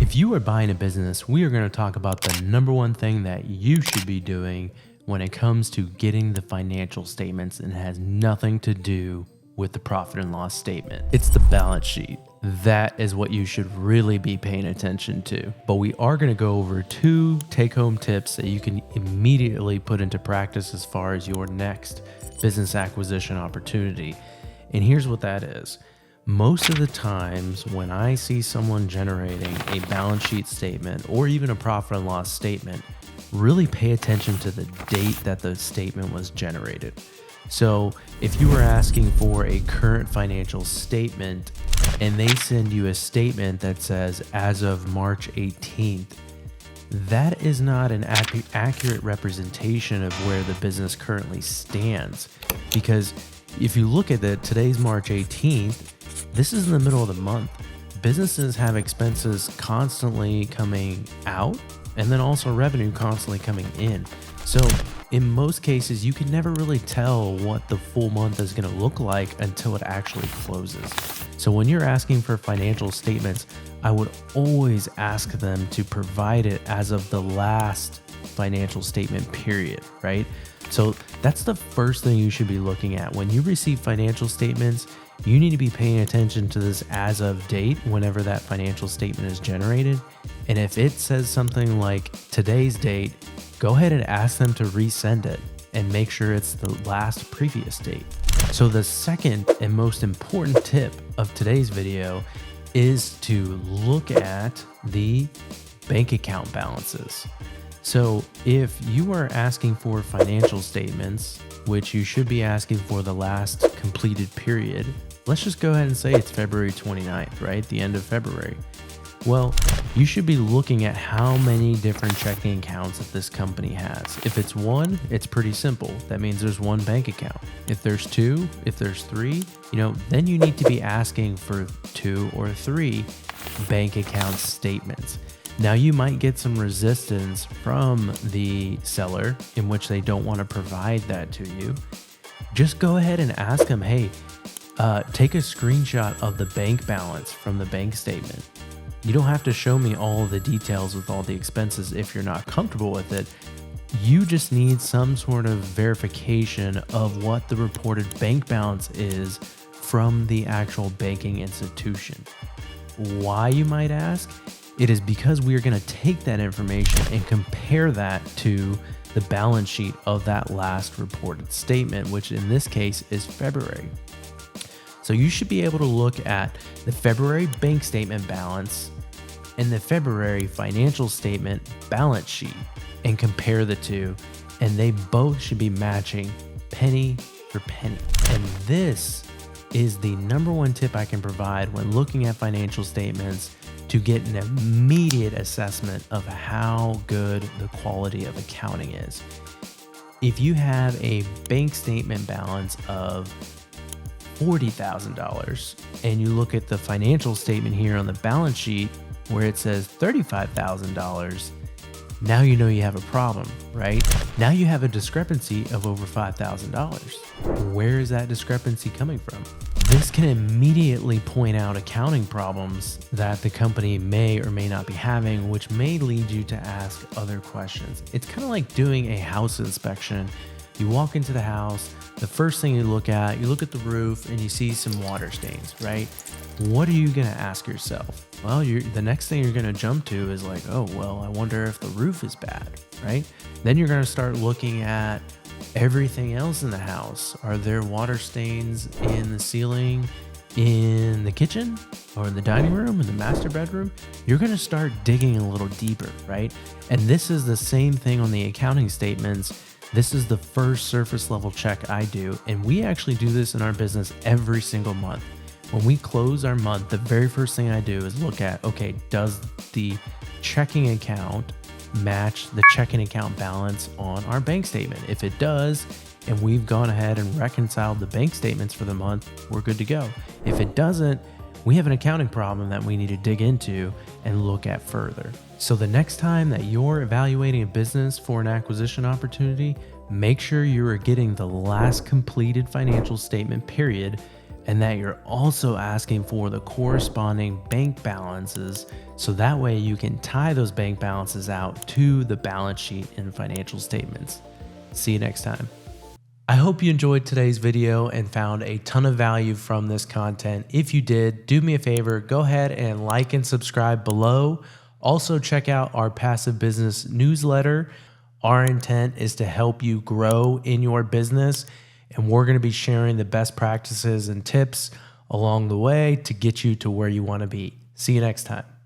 If you are buying a business, we are going to talk about the number one thing that you should be doing when it comes to getting the financial statements, and it has nothing to do with the profit and loss statement. It's the balance sheet. That is what you should really be paying attention to. But we are going to go over 2 take-home tips that you can immediately put into practice as far as your next business acquisition opportunity. And here's what that is. Most of the times when I see someone generating a balance sheet statement or even a profit and loss statement, really pay attention to the date that the statement was generated. So if you were asking for a current financial statement and they send you a statement that says as of March 18th, that is not an accurate representation of where the business currently stands. Because if you look at it, today's March 18th, this is in the middle of the month. Businesses have expenses constantly coming out and then also revenue constantly coming in. So in most cases, you can never really tell what the full month is going to look like until it actually closes. So when you're asking for financial statements, I would always ask them to provide it as of the last financial statement period, right? So that's the first thing you should be looking at. When you receive financial statements, you need to be paying attention to this as of date whenever that financial statement is generated. And if it says something like today's date, go ahead and ask them to resend it and make sure it's the last previous date. So the second and most important tip of today's video is to look at the bank account balances. So if you are asking for financial statements, which you should be asking for the last completed period, let's just go ahead and say it's February 29th, right? The end of February. Well, you should be looking at how many different checking accounts that this company has. If it's 1, it's pretty simple. That means there's 1 bank account. If there's 2, if there's 3, then you need to be asking for 2 or 3 bank account statements. Now you might get some resistance from the seller in which they don't want to provide that to you. Just go ahead and ask them, hey, take a screenshot of the bank balance from the bank statement. You don't have to show me all the details with all the expenses if you're not comfortable with it. You just need some sort of verification of what the reported bank balance is from the actual banking institution. Why, you might ask? It is because we are going to take that information and compare that to the balance sheet of that last reported statement, which in this case is February. So you should be able to look at the February bank statement balance and the February financial statement balance sheet and compare the two, and they both should be matching penny for penny. And this is the number one tip I can provide when looking at financial statements to get an immediate assessment of how good the quality of accounting is. If you have a bank statement balance of $40,000 and you look at the financial statement here on the balance sheet where it says $35,000, now you know you have a problem, right? Now you have a discrepancy of over $5,000. Where is that discrepancy coming from? This can immediately point out accounting problems that the company may or may not be having, which may lead you to ask other questions. It's kind of like doing a house inspection. You walk into the house, the first thing you look at the roof and you see some water stains, right? What are you going to ask yourself? Well, the next thing you're going to jump to is like, oh, well, I wonder if the roof is bad, right? Then you're going to start looking at everything else in the house. Are there water stains in the ceiling, in the kitchen, or in the dining room, in the master bedroom? You're going to start digging a little deeper, right? And this is the same thing on the accounting statements. This is the first surface level check I do, and we actually do this in our business every single month. When we close our month, the very first thing I do is look at, okay, does the checking account match the checking account balance on our bank statement? If it does, and we've gone ahead and reconciled the bank statements for the month, we're good to go. If it doesn't, we have an accounting problem that we need to dig into and look at further. So the next time that you're evaluating a business for an acquisition opportunity, make sure you are getting the last completed financial statement period, and that you're also asking for the corresponding bank balances so that way you can tie those bank balances out to the balance sheet and financial statements. See you next time. I hope you enjoyed today's video and found a ton of value from this content. If you did, do me a favor, go ahead and like and subscribe below. Also check out our passive business newsletter. Our intent is to help you grow in your business, and we're going to be sharing the best practices and tips along the way to get you to where you want to be. See you next time.